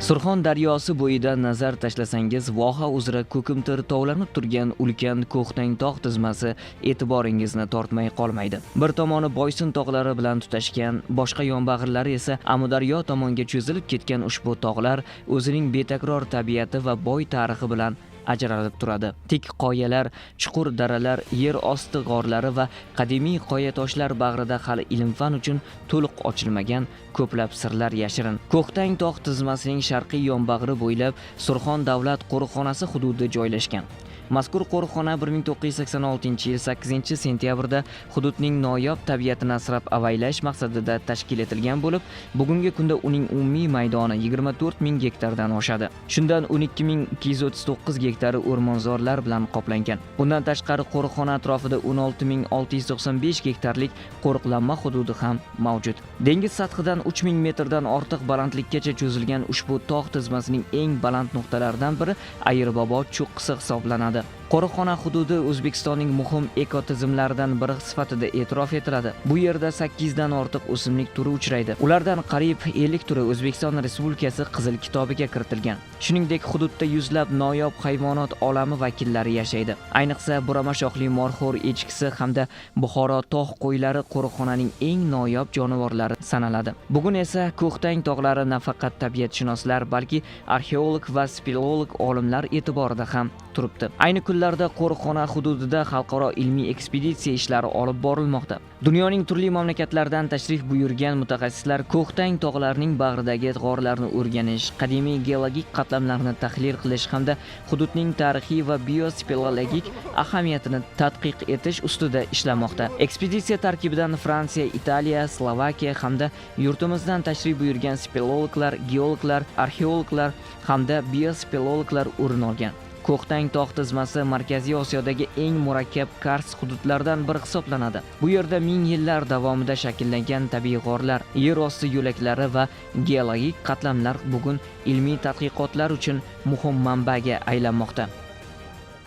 Surxon daryosi bo'yida nazar tashlasangiz, voha uzra ko'kimtir tovlanib turgan ulkan Ko'xtang tog' tizmasi e'tiboringizni tortmay qolmaydi. Bir tomoni Boysun tog'lari bilan tutashgan, boshqa yonbag'irlari esa Amudaryo tomonga cho'zilib ketgan ushbu tog'lar o'zining betakror tabiati va boy tarixi bilan ajralib turadi. Tik qoyalar, chuqur daralar, yer osti g'orlari va qadimiy qoya toshlar bag'rida hali ilm-fan uchun to'liq ochilmagan ko'plab sirlar yashirin. Ko'xtang tog' tizmasining sharqiy yonbag'ri bo'ylab Surxon davlat qo'riqxonasi hududi joylashgan. Mazkur qo'riqxona 1986-yil 8-sentyabrda hududning noyob tabiatini asrab-avaylash maqsadida tashkil etilgan bo'lib, bugungi kunda uning umumiy maydoni 24,000 gektardan oshadi. Shundan 12,239 gektari o'rmonzorlar bilan qoplangan. Bundan tashqari qo'riqxona atrofida 16,695 gektarlik qo'riqlanma hududi ham mavjud. Dengiz sathidan 3000 metrdan ortiq balandlikkacha cho'zilgan ushbu tog' tizmasining eng baland nuqtalaridan biri Ayirbobo cho'qqisi hisoblanadi. Qo'riqxona hududi O'zbekistonning muhim ekotizimlaridan biri sifatida e'tirof etiladi. Bu yerda 8 dan ortiq o'simlik turi uchraydi. Ulardan qariyb 50 turi O'zbekiston Respublikasi Qizil kitobiga kiritilgan. Shuningdek, hududda yuzlab noyob hayvonot olami vakillari yashaydi. Ayniqsa, Burama shoxli morxo'r echkisi hamda Buxoro tog' qo'ylari qo'riqxonaning eng noyob jonivorlari sanaladi. Bugun esa Ko'xtang tog'lari nafaqat tabiatshunoslar, balki arxeolog va speleolog olimlar e'tiborida ham turibdi. Ayni kunlarda qo'riqxona hududida xalqaro ilmiy ekspeditsiya ishlari olib borilmoqda. Dunyoning turli mamlakatlaridan tashrif buyurgan mutaxassislar Ko'xtang tog'larining bag'ridagi g'orlarni o'rganish, qadimiy geologik qatlamlarni tahlil qilish hamda hududning tarixiy va biospeleologik ahamiyatini tadqiq etish ustida ishlamoqda. Ekspeditsiya tarkibidan Fransiya, Italiya, Slovakiya hamda yurtimizdan tashrif buyurgan speleologlar, geologlar, arxeologlar hamda biospeleologlar o'rin olgan. Ko'xtang tog' tizmasi Markaziy Osiyodagi eng murakkab karst hududlardan biri hisoblanadi. Bu yerda ming yillar davomida shakllangan tabiiy g'orlar, yer osti yo'laklari va geologik qatlamlar bugun ilmiy tadqiqotlar uchun muhim manbaga aylanmoqda.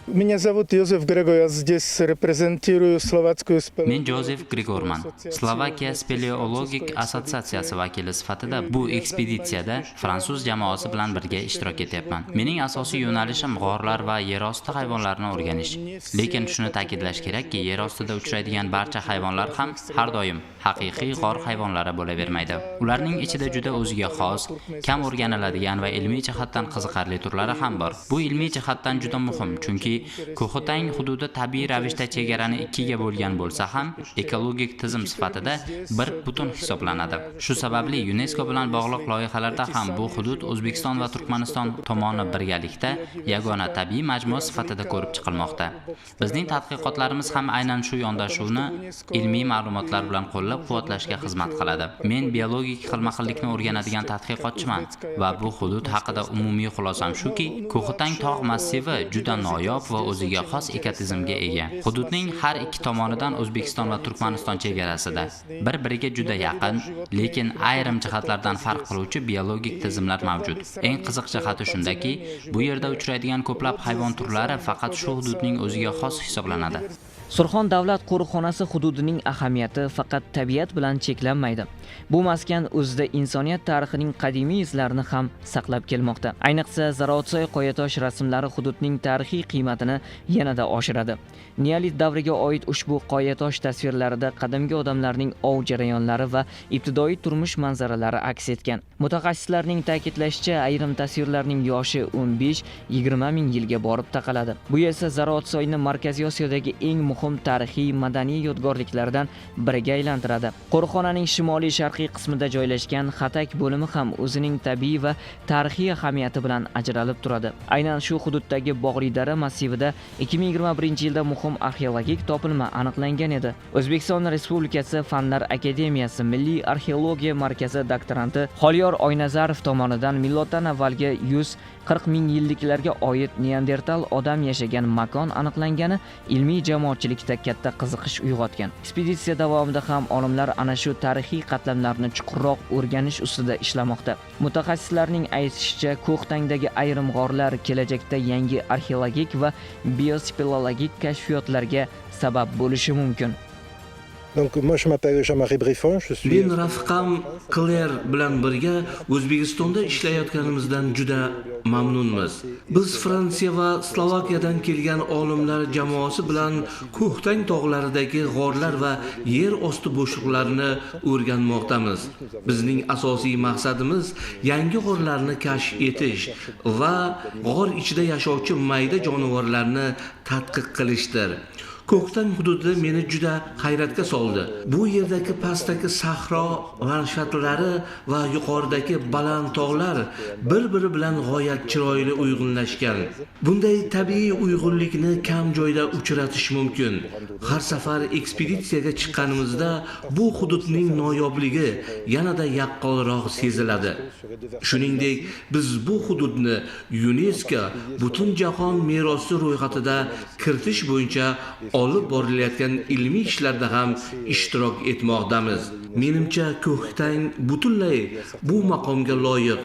Меня зовут Йозеф Грегор, я здесь репрезентирую словацкую спелеологию. Men Jozef Grigorman, Slovakiya speleologik assotsiatsiyasi vakili sifatida bu ekspeditsiyada fransuz jamoasi bilan birga ishtirok etyapman. Mening asosiy yo'nalishim g'orlar va yer osti hayvonlarini o'rganish. Lekin shuni ta'kidlash kerakki, yer ostida uchraydigan barcha hayvonlar ham har doim haqiqiy g'or hayvonlari bo'lavermaydi. Ularning ichida juda o'ziga xos, kam o'rganiladigan va ilmiy jihatdan qiziqarli turlari ham bor. Bu ilmiy jihatdan juda muhim, chunki Ko'xtang hududi tabiiy ravishda chegarani ikkiga bo'lgan bo'lsa ham, ekologik tizim sifatida bir butun hisoblanadi. Shu sababli UNESCO bilan bog'liq loyihalarda ham bu hudud O'zbekiston va Turkmaniston tomoni birgalikda yagona tabiiy majmua sifatida ko'rib chiqilmoqda. Bizning tadqiqotlarimiz ham aynan shu yondashuvni ilmiy ma'lumotlar bilan qo'llab-quvvatlashga xizmat qiladi. Men biologik xilma-xillikni o'rganadigan tadqiqotchiman va bu hudud haqida umumiy xulosam shuki, Ko'xtang tog' massivi juda noyob va o'ziga xos ekotizimga ega. Hududning har ikki tomonidan O'zbekiston va Turkmaniston chegarasida bir-biriga juda yaqin, lekin ayrim jihatlardan farq qiluvchi biologik tizimlar mavjud. Eng qiziq jihati shundaki, bu yerda uchraydigan ko'plab hayvon turlari faqat shu hududning o'ziga xos hisoblanadi. Surxon davlat qo'riqxonasi hududining ahamiyati faqat tabiat bilan cheklanmaydi. Bu maskan o'zida insoniyat tarixining qadimiy izlarini ham saqlab kelmoqda. Ayniqsa, Zaroatsoy qoyatosh rasmlari hududning tarixiy qiymatini yanada oshiradi. Neolit davriga oid ushbu qoyatosh tasvirlarida qadimgi odamlarning ov jarayonlari va ibtidoiy turmush manzaralari aks etgan. Mutaxassislarning ta'kidlashicha, ayrim tasvirlarning yoshi 15-20 ming yilga borib taqaladi. Bu esa Zaroatsoyni Markaziy Osiyodagi eng muhim tarixiy madaniy yodgorliklardan biriga aylantiradi. Qo'riqxonaning shimoliy sharqiy qismida joylashgan Xatak bo'limi ham o'zining tabiiy va tarixiy ahamiyati bilan ajralib turadi. Aynan shu hududdagi Bog'lidara massivida 2021-yilda muhim arxeologik topilma aniqlangan edi. O'zbekiston Respublikasi Fanlar akademiyasi Milliy arxeologiya markazi doktoranti Xoliyor Oynazarov tomonidan miloddan avvalgi 140 ming yilliklarga oid Neandertal odam yashagan makon aniqlangani ilmiy jamoatchilikda katta qiziqish uyg'otgan. Ekspeditsiya davomida ham olimlar ana shu tarixiy qatlamlarni chuqurroq o'rganish ustida ishlamoqda. Mutaxassislarning aytishicha, Ko'xtangdagi ayrim g'orlar kelajakda yangi arxeologik va biospeleologik kashfiyotlarga sabab bo'lishi mumkin. Donc moi je m'appelle Jean-Marie Briffon, je suis Men rafiqam Claire bilan birga O'zbekistonda ishlayotganimizdan juda mamnunmiz. Biz Fransiya va Slovakiyadan kelgan olimlar jamoasi bilan Ko'htang tog'laridagi g'orlar va yer osti bo'shliqlarini o'rganmoqdamiz. Bizning asosiy maqsadimiz yangi g'orlarni kashf etish va g'or ichida yashovchi mayda jonivorlarni tadqiq qilishdir. Ko'ktang hududi meni juda hayratga soldi. Bu yerdagi pastdagi sahro landshatlari va yuqoridagi baland tog'lar bir-biri bilan g'oyat chiroyli uyg'unlashgan. Bunday tabiiy uyg'unlikni kam joyda uchratish mumkin. Har safar ekspeditsiyaga chiqqanimizda bu hududning noyobligi yanada yaqqolroq seziladi. Shuningdek, biz bu hududni UNESCO butun jahon merosi ro'yxatida kiritish bo'yicha olib borilayotgan ilmiy ishlarda ham ishtirok etmoqdamiz. Menimcha Ko'ktang butunlay bu maqomga loyiq.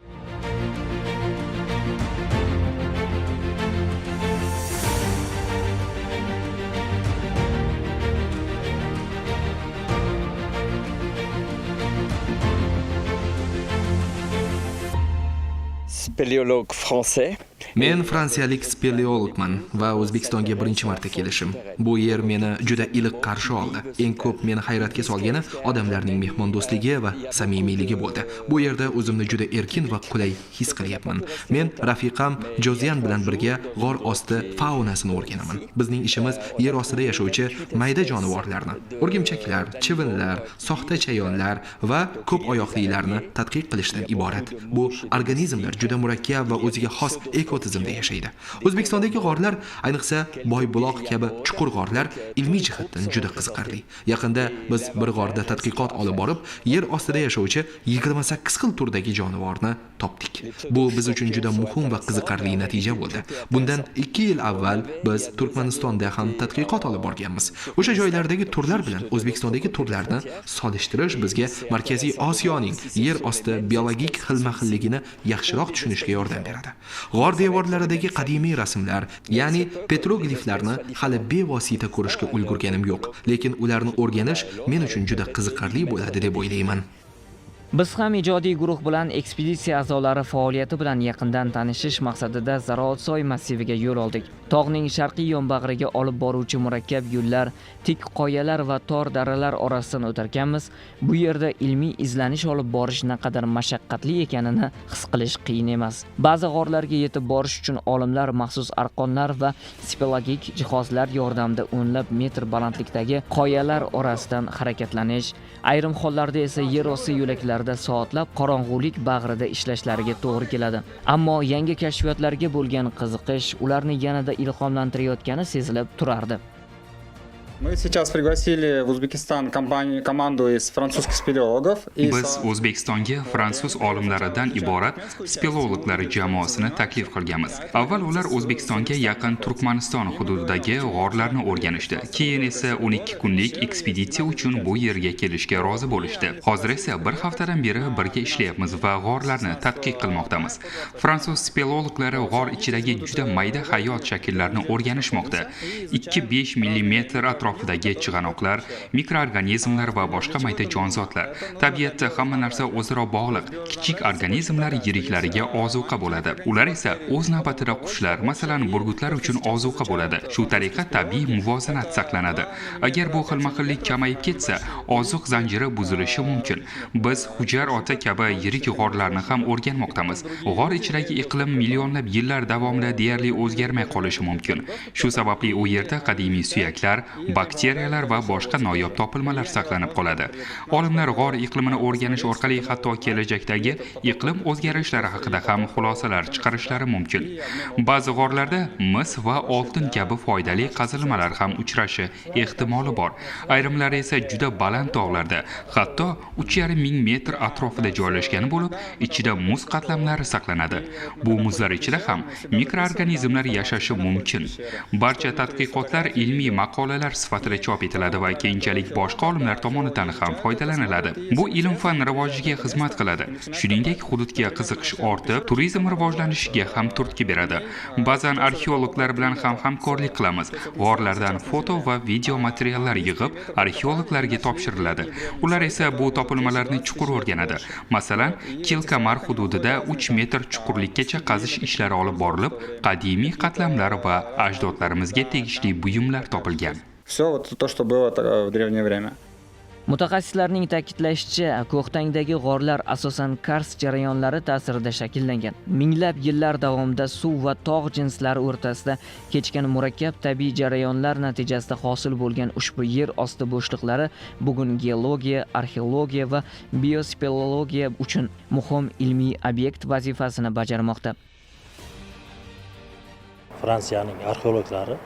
Spéléologue français. Men fransiyalik speleologman va O'zbekistonga birinchi marta kelishim. Bu yer meni juda iliq qarshi oldi. Eng ko'p meni hayratga solgani odamlarning mehmondo'stligi va samimiyligi bo'ldi. Bu yerda o'zimni juda erkin va qulay his qilyapman. Men rafiqam Jozian bilan birga g'or osti faunasini o'rganaman. Bizning ishimiz yer ostida yashovchi mayda jonivorlarni, o'rgimchaklar, chivinlar, soxta chayonlar va ko'p oyoqlilarni tadqiq qilishdan iborat. Bu organizmlar juda murakkab va o'ziga xos ekotizimda yashaydi. O'zbekistondagi g'orlar, ayniqsa Boybuloq kabi chuqur g'orlar ilmiy jihatdan juda qiziqarli. Yaqinda biz bir g'orda tadqiqot olib borib, yer ostida yashovchi 28 xil turdagi jonivorni topdik. Bu biz uchun juda muhim va qiziqarli natija bo'ldi. Bundan 2 yil avval biz Turkmanistonda ham tadqiqot olib borganmiz. O'sha joylardagi turlar bilan O'zbekistondagi turlarni solishtirish bizga Markaziy Osiyoning yer osti biologik xilma-xilligini yaxshiroq tushunishga yordam beradi. G'or devorlaridagi qadimiy rasmlar, ya'ni petrogliflarni hali bevosita ko'rishga ulgurganim yo'q, lekin ularni o'rganish men uchun juda qiziqarli bo'ladi deb o'ylayman. Biz ham ijodiy guruh bilan ekspeditsiya a'zolari faoliyati bilan yaqindan tanishish maqsadida Zaroatsoy massiviga yo'l oldik. Tog'ning sharqiy yonbag'riga olib boruvchi murakkab yo'llar, tik qoyalar va tor daralar orasidan o'tarkanmiz, bu yerda ilmiy izlanish olib borish naqadar mashaqqatli ekanini his qilish qiyin emas. Ba'zi g'orlarga yetib borish uchun olimlar maxsus arqonlar va spelagik jihozlar yordamida o'nlab metr balandlikdagi qoyalar orasidan harakatlanish, ayrim hollarda esa yer osti yo'laklarida soatlab qorong'ulik bag'rida ishlashlariga to'g'ri keladi. Ammo yangi kashfiyotlarga bo'lgan qiziqish ularni yanada ilhomlantirayotgani sezilib turardi. Мы сейчас пригласили в Узбекистан команду из французских спелеологов. Biz O'zbekistonga fransuz olimlaridan iborat speleologlar jamoasini taklif qilganmiz. Avval ular O'zbekistonga yaqin Turkmaniston hududidagi g'orlarni o'rganishdi. Keyin esa 12 kunlik ekspeditsiya uchun bu yerga kelishga rozi bo'lishdi. Hozir esa bir haftadan beri birga ishlayapmiz va g'orlarni tadqiq qilmoqdamiz. Fransuz speleologlari g'or ichidagi juda mayda hayot shakllarini o'rganishmoqda. 2-5 mm atrofidagi chig'anoqlar, mikroorganizmlar va boshqa mayda jonzotlar. Tabiatda hamma narsa o'zaro bog'liq. Kichik organizmlar yiriklariga ozuqa bo'ladi. Ular esa o'z navbatida qushlar, masalan, burgutlar uchun ozuqa bo'ladi. Shu tariqa tabiiy muvozanat saqlanadi. Agar bu xilma-xillik kamayib ketsa, ozuq zanjiri buzilishi mumkin. Biz Hujar ota kabi yirik g'orlarni ham o'rganmoqdamiz. G'or ichidagi iqlim millionlab yillar davomida deyarli o'zgarmay qolishi mumkin. Shu sababli u yerda qadimiy suyaklar, bakteriyalar va boshqa noyob topilmalar saqlanib qoladi. Olimlar g'or iqlimini o'rganish orqali hatto kelajakdagi iqlim o'zgarishlari haqida ham xulosalar chiqarishlari mumkin. Ba'zi g'orlarda mis va oltin kabi foydali qazilmalar ham uchrashi ehtimoli bor. Ayrimlari esa juda baland tog'larda, hatto 3,5 ming metr atrofida joylashgan bo'lib, ichida muz qatlamlari saqlanadi. Bu muzlar ichida ham mikroorganizmlar yashashi mumkin. Barcha tadqiqotlar ilmiy maqolalar sifatida chop etiladi va keyinchalik boshqa olimlar tomonidan ham foydalaniladi. Bu ilm-fan rivojiga xizmat qiladi. Shuningdek, hududga qiziqish ortib, turizm rivojlanishiga ham turtki beradi. Ba'zan arxeologlar bilan ham hamkorlik qilamiz. G'orlardan foto va video materiallar yig'ib, arxeologlarga topshiriladi. Ular esa bu topilmalarni chuqur o'rganadi. Masalan, Kilkamar hududida 3 metr chuqurlikkacha qazish ishlari olib borilib, qadimiy qatlamlar va ajdodlarimizga tegishli buyumlar topilgan. Все вот то, что было в древнее время. Mutaxassislarning ta'kidlashicha, Ko'xtangdagi g'orlar asosan karst jarayonlari ta'sirida shakllangan. Minglab yillar davomida suv va tog' jinslari o'rtasida kechgan murakkab tabiiy jarayonlar natijasida hosil bo'lgan ushbu yer osti bo'shliqlari bugun geologiya, arxeologiya va biospeleologiya uchun muhim ilmiy obyekt vazifasini bajarmoqda. Fransiyaning arxeologlari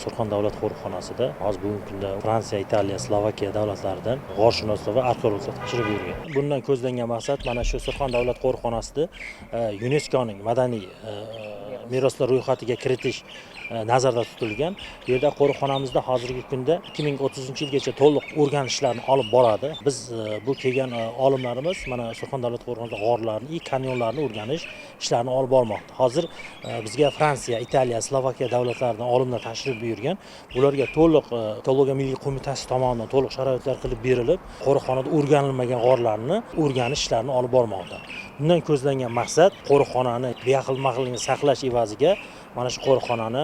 Surxon davlat qo'riqxonasida hozir bugungi kunda Fransiya, Italiya, Slovakiya davlatlaridan g'orshunoslar va arxeologlar tashrif buyurgan. Bundan ko'zlangan maqsad mana shu Surxon davlat qo'riqxonasida UNESCOning madaniy meroslar ro'yxatiga kiritish nazarda tutilgan. Bu yerda qo'riqxonamizda hozirgi kunda 2030-yilgacha to'liq o'rganishlarni olib boradi. Biz bu kelgan olimlarimiz mana Surxon davlat qo'riqxonasida g'orlarni, kanyonlarni o'rganish ishlarini olib bormoqda. Hozir bizga Fransiya, Italiya, Slovakiya davlatlaridan olimlar tashrif buyurgan. Ularga to'liq Ekologiya milliy qo'mitasi tomonidan to'liq sharoitlar qilib berilib, qo'riqxonada o'rganilmagan g'orlarni o'rganish ishlarini olib bormoqda. Bundan ko'zlangan maqsad qo'riqxonani beahil-mahilligini saqlash evaziga mana shu qo'riqxonani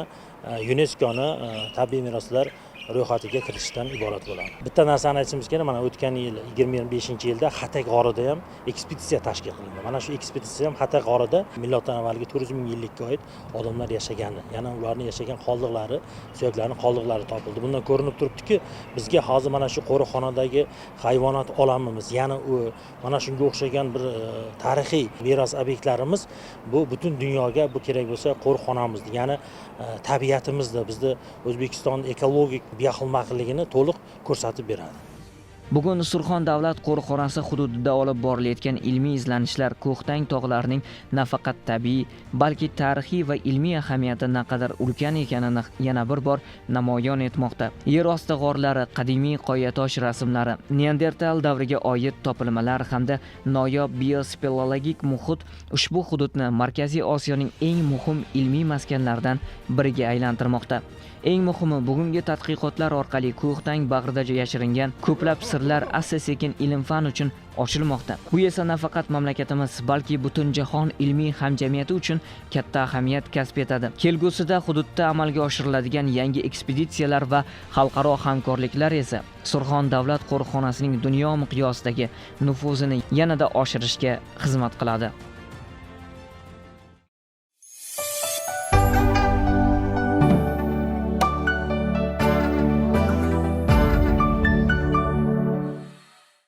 UNESCOning tabiiy meroslar ro'yxatiga kiritishdan iborat bo'ladi. Bitta narsani aytishimiz kerak, mana o'tgan yil 2025-yilda Xatay g'orida ham ekspeditsiya tashkil qilindi. Mana shu ekspeditsiya ham Xatay g'orida miloddan avvalgi 400 ming yillikka oid odamlar yashagani, yana ularning yashagan qoldiqlari, suyaklarining qoldiqlari topildi. Bundan ko'rinib turibdiki, bizga hozir mana shu qo'riqxonadagi hayvonot olamimiz, yana u mana shunga o'xshagan bir tarixiy meros obyektlarimiz bu butun dunyoga bu kerak bo'lsa qo'riqxonamizni, ya'ni tabiatimizni, bizni O'zbekiston ekologik beahil-mahilligini to'liq ko'rsatib beradi. Bugun Surxon davlat qo'riqxonasi hududida olib borilayotgan ilmiy izlanishlar Ko'xtang tog'larining nafaqat tabiiy, balki tarixiy va ilmiy ahamiyati naqadar ulkan ekanini yana bir bor namoyon etmoqda. Yer osti g'orlari, qadimiy qoyatosh rasmlari, Neandertal davriga oid topilmalar hamda noyob biospeleologik muhit ushbu hududni Markaziy Osiyoning eng muhim ilmiy maskanlaridan biriga aylantirmoqda. Eng muhimi, bugungi tadqiqotlar orqali Ko'xtang bag'rida yashiringan ko'plab sirlar asta-sekin ilm-fan uchun ochilmoqda. Bu esa nafaqat mamlakatimiz, balki butun jahon ilmiy hamjamiyati uchun katta ahamiyat kasb etadi. Kelgusida hududda amalga oshiriladigan yangi ekspeditsiyalar va xalqaro hamkorliklar esa Surxon davlat qo'riqxonasining dunyo miqyosidagi nufuzini yanada oshirishga xizmat qiladi.